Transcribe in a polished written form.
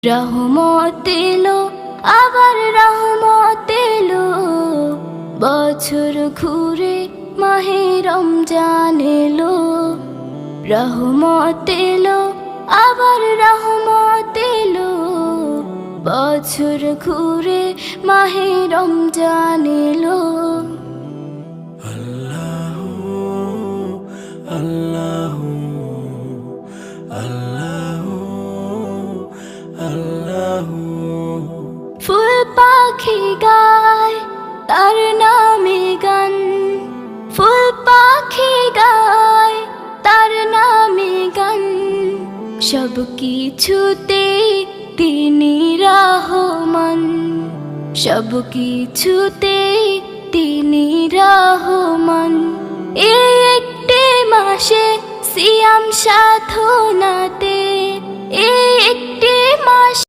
রহমত এলো, আবার রহমত এলো, বছর ঘুরে মাহে রমজান এলো। রহমত এলো, আবার রহমত এলো, বছর ঘুরে মাহে রমজান এলো। আল্লাহু আল্লাহু আল্লাহু আল্লাহু। ফুল পাখি গায় তার নামে গান, ফুল পাখি গায় তার নামে গান, সব কিছুতে তিনি রহমান, সব কিছুতে তিনি রহমান। এই একটি মাসে সিয়াম সাধনাতে, এই একটি মাস